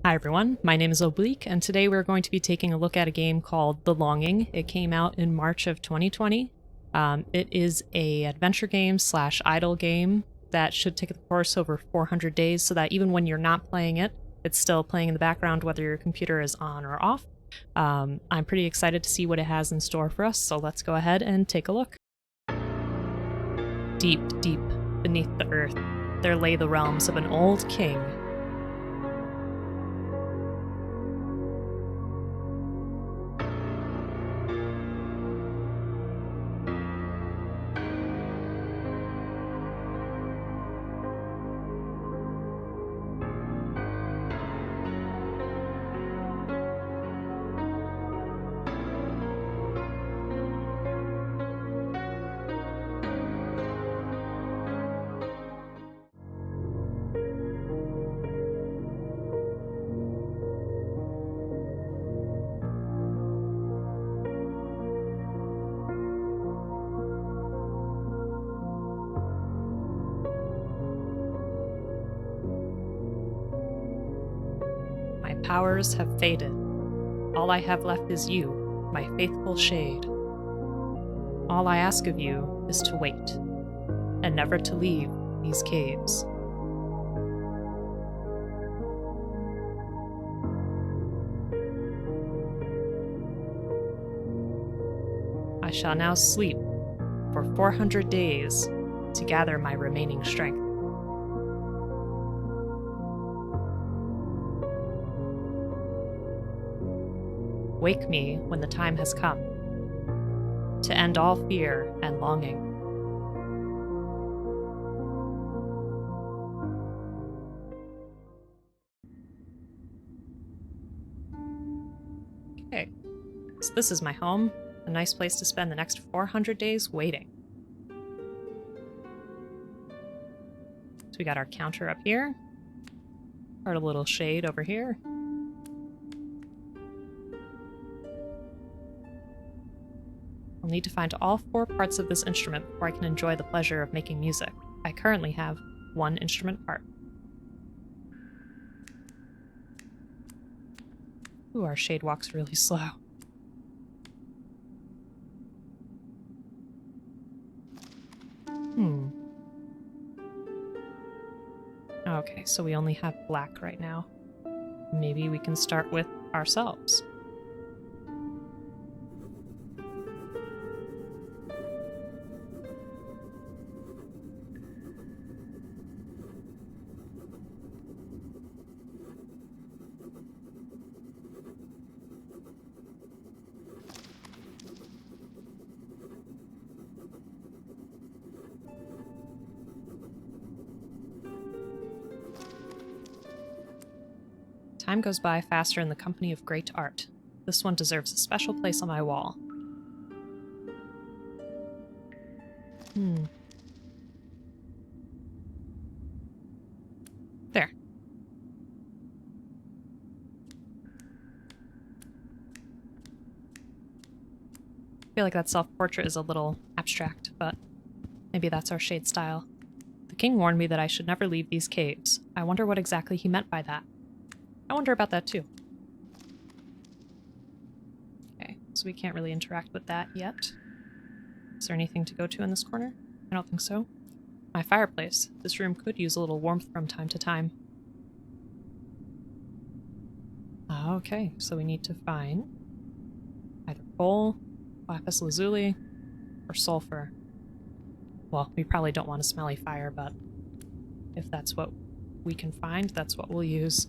Hi everyone, my name is Oblique, and today we're going to be taking a look at a game called The Longing. It came out in March of 2020. It is a adventure game slash idle game that should take the course over 400 days, so that even when you're not playing it, it's still playing in the background whether your computer is on or off. I'm pretty excited to see what it has in store for us, so let's go ahead and take a look. Deep, deep beneath the earth, there lay the realms of an old king. My powers have faded. All I have left is you, my faithful shade. All I ask of you is to wait, and never to leave these caves. I shall now sleep for 400 days to gather my remaining strength. Wake me when the time has come, to end all fear and longing. Okay, so this is my home, a nice place to spend the next 400 days waiting. So we got our counter up here, our little shade over here. I'll need to find all 4 parts of this instrument before I can enjoy the pleasure of making music. I currently have 1 instrument part. Ooh, our shade walks really slow. Okay, so we only have black right now. Maybe we can start with ourselves. Time goes by faster in the company of great art. This one deserves a special place on my wall. There. I feel like that self-portrait is a little abstract, but maybe that's our shade style. The king warned me that I should never leave these caves. I wonder what exactly he meant by that. I wonder about that too. Okay, so we can't really interact with that yet. Is there anything to go to in this corner? I don't think so. My fireplace. This room could use a little warmth from time to time. Okay, so we need to find either coal, lapis lazuli, or sulfur. Well, we probably don't want a smelly fire, but if that's what we can find, that's what we'll use.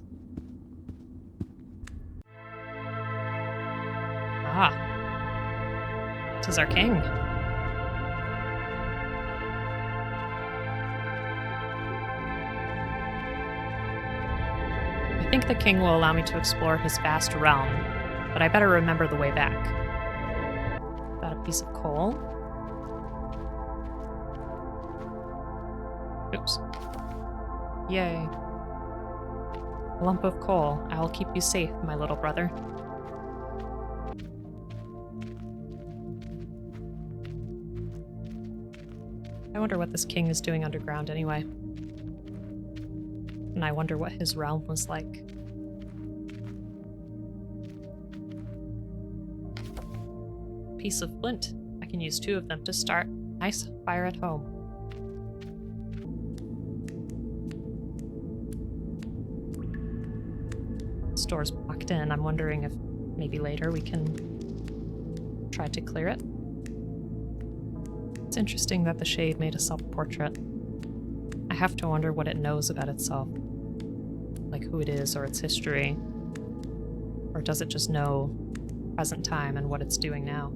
Ah, this is our king. I think the king will allow me to explore his vast realm, but I better remember the way back. Got a piece of coal. Oops. Yay. A lump of coal. I will keep you safe, my little brother. I wonder what this king is doing underground anyway. And I wonder what his realm was like. piece of flint. I can use 2 of them to start a nice fire at home. Store's blocked in. I'm wondering if maybe later we can try to clear it. It's interesting that the shade made a self-portrait. I have to wonder what it knows about itself. Like who it is or its history. Or does it just know present time and what it's doing now?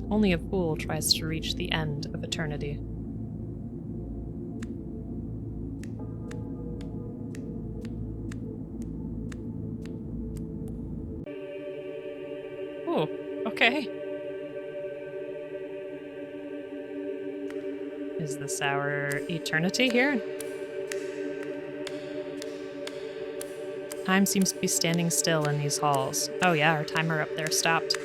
Only a fool tries to reach the end of eternity. Oh, okay. Is this our eternity here? Time seems to be standing still in these halls. Oh yeah, our timer up there stopped.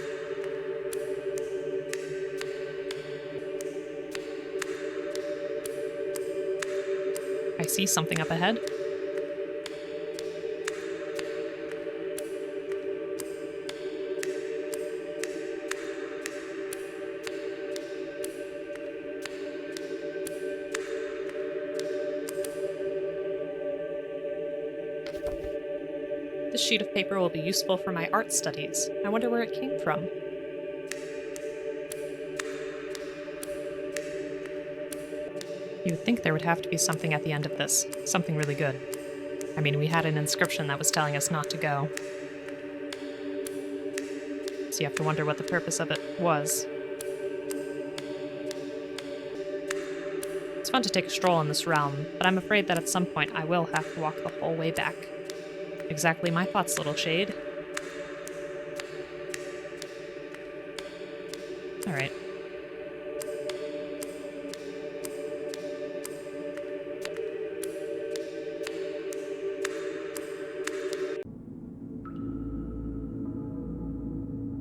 I see something up ahead. This sheet of paper will be useful for my art studies. I wonder where it came from. You would think there would have to be something at the end of this. Something really good. I mean, we had an inscription that was telling us not to go. So you have to wonder what the purpose of it was. It's fun to take a stroll in this realm, but I'm afraid that at some point I will have to walk the whole way back. Exactly my thoughts, little shade. Alright.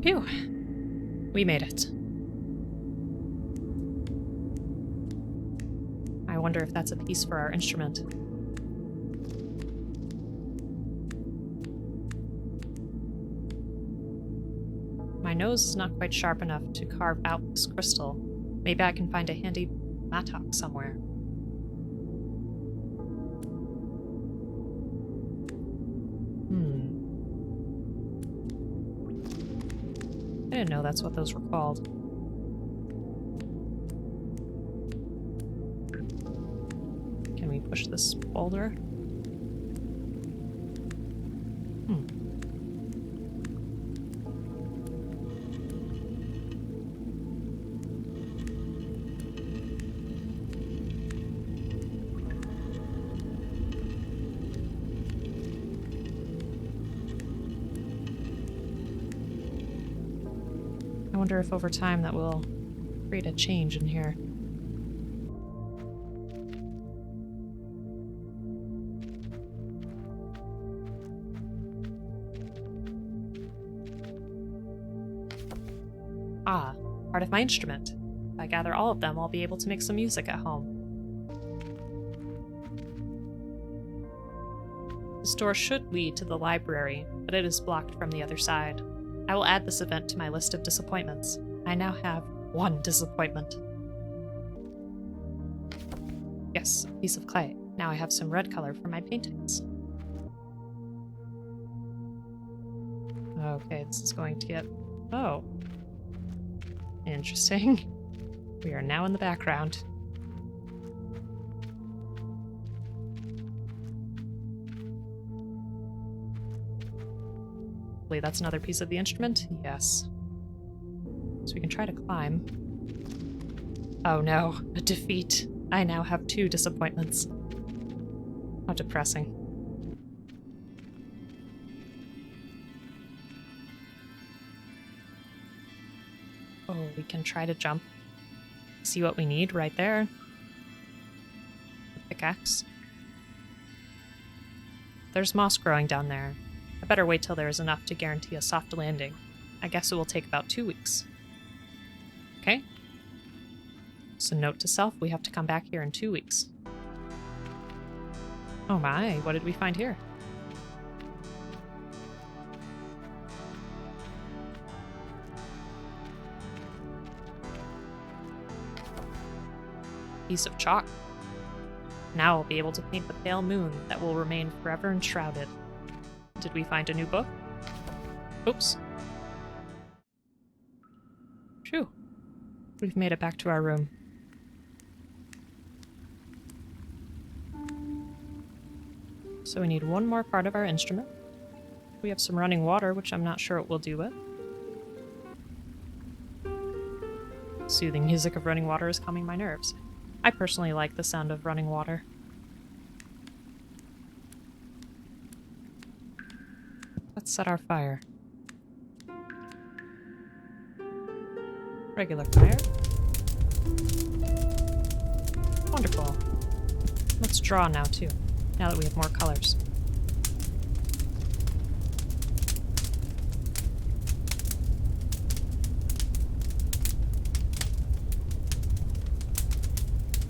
Phew. We made it. I wonder if that's a piece for our instrument. My nose is not quite sharp enough to carve out this crystal. Maybe I can find a handy mattock somewhere. I didn't know that's what those were called. Can we push this boulder? I wonder if over time that will create a change in here. Ah, part of my instrument. If I gather all of them, I'll be able to make some music at home. This door should lead to the library, but it is blocked from the other side. I will add this event to my list of disappointments. I now have 1 disappointment. Yes, a piece of clay. Now I have some red color for my paintings. Okay, this is going to get... Oh. Interesting. We are now in the background. Hopefully that's another piece of the instrument. Yes. So we can try to climb. Oh no, a defeat. I now have 2 disappointments. How depressing. Oh, we can try to jump. See what we need right there. A pickaxe. There's moss growing down there. I better wait till there is enough to guarantee a soft landing. I guess it will take about 2 weeks. Okay. So note to self, we have to come back here in 2 weeks. Oh my, what did we find here? piece of chalk. Now I'll be able to paint the pale moon that will remain forever enshrouded. Did we find a new book? Oops. Phew. We've made it back to our room. So we need one more part of our instrument. We have some running water, which I'm not sure what we'll do with. Soothing music of running water is calming my nerves. I personally like the sound of running water. Let's set our fire. Regular fire. Wonderful. Let's draw now, too, now that we have more colors.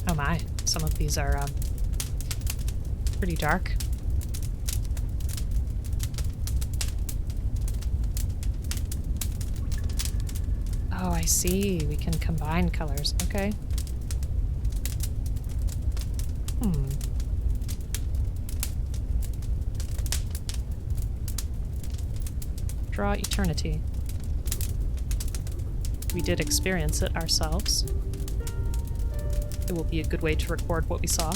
Oh my, some of these are, pretty dark. Oh, I see. We can combine colors. Okay. Draw eternity. We did experience it ourselves. It will be a good way to record what we saw.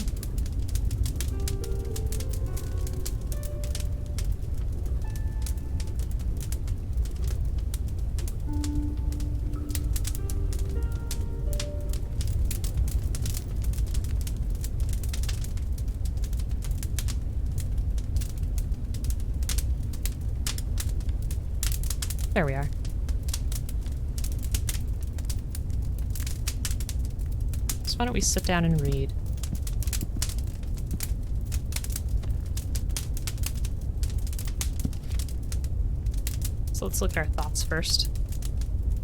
There we are. So why don't we sit down and read? So let's look at our thoughts first.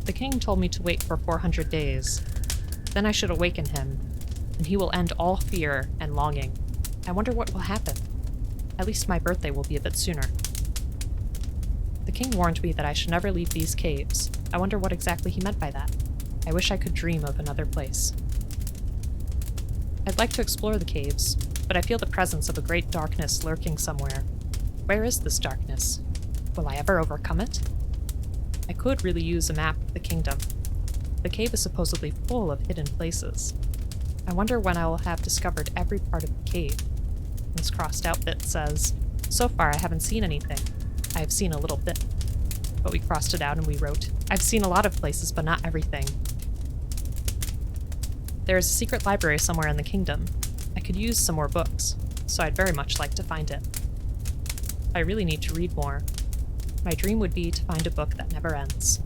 The king told me to wait for 400 days. Then I should awaken him, and he will end all fear and longing. I wonder what will happen. At least my birthday will be a bit sooner. The king warned me that I should never leave these caves. I wonder what exactly he meant by that. I wish I could dream of another place. I'd like to explore the caves, but I feel the presence of a great darkness lurking somewhere. Where is this darkness? Will I ever overcome it? I could really use a map of the kingdom. The cave is supposedly full of hidden places. I wonder when I will have discovered every part of the cave. This crossed out bit says, "So far I haven't seen anything. I have seen a little bit." But we crossed it out and we wrote, "I've seen a lot of places, but not everything." There is a secret library somewhere in the kingdom. I could use some more books, so I'd very much like to find it. I really need to read more. My dream would be to find a book that never ends.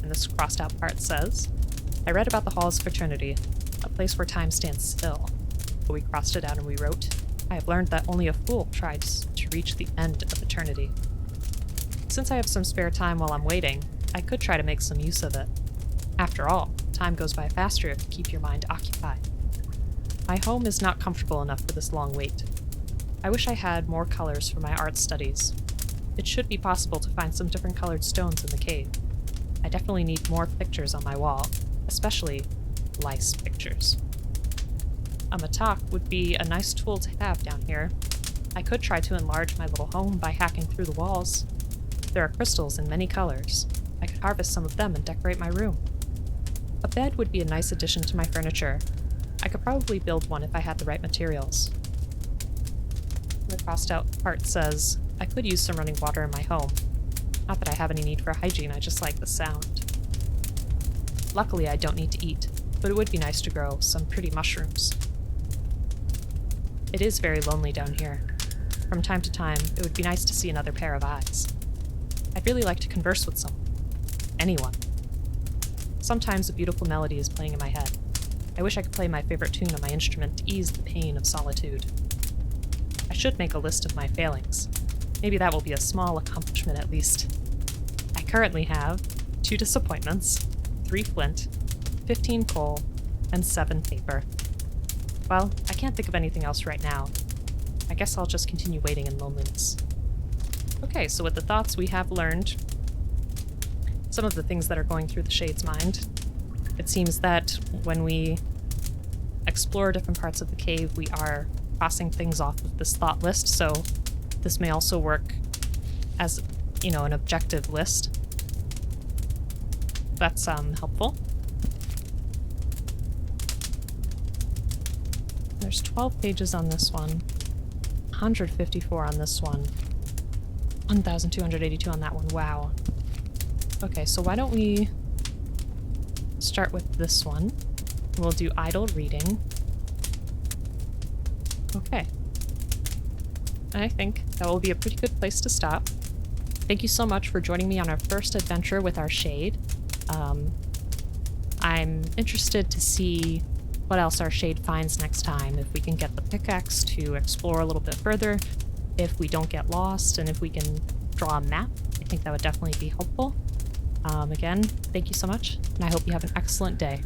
And this crossed out part says, "I read about the Halls of Eternity, a place where time stands still." But we crossed it out and we wrote, "I have learned that only a fool tries to reach the end of eternity." Since I have some spare time while I'm waiting, I could try to make some use of it. After all, time goes by faster if you keep your mind occupied. My home is not comfortable enough for this long wait. I wish I had more colors for my art studies. It should be possible to find some different colored stones in the cave. I definitely need more pictures on my wall, especially lice pictures. A mattock would be a nice tool to have down here. I could try to enlarge my little home by hacking through the walls. There are crystals in many colors. I could harvest some of them and decorate my room. A bed would be a nice addition to my furniture. I could probably build one if I had the right materials. The crossed out part says, "I could use some running water in my home. Not that I have any need for hygiene, I just like the sound." Luckily, I don't need to eat, but it would be nice to grow some pretty mushrooms. It is very lonely down here. From time to time, it would be nice to see another pair of eyes. I'd really like to converse with someone. Anyone. Sometimes a beautiful melody is playing in my head. I wish I could play my favorite tune on my instrument to ease the pain of solitude. I should make a list of my failings. Maybe that will be a small accomplishment at least. I currently have 2 disappointments, 3 flint, 15 coal, and 7 paper. Well, I can't think of anything else right now. I guess I'll just continue waiting in loneliness. Okay, so with the thoughts we have learned some of the things that are going through the Shade's mind. It seems that when we explore different parts of the cave, we are crossing things off of this thought list, so this may also work as, you know, an objective list. That's helpful. There's 12 pages on this one, 154 on this one, 1,282 on that one. Wow. Okay, so why don't we start with this one? We'll do idle reading. Okay. I think that will be a pretty good place to stop. Thank you so much for joining me on our first adventure with our shade. I'm interested to see what else our shade finds next time, if we can get the pickaxe to explore a little bit further, if we don't get lost, and if we can draw a map. I think that would definitely be helpful. Again, thank you so much, and I hope you have an excellent day.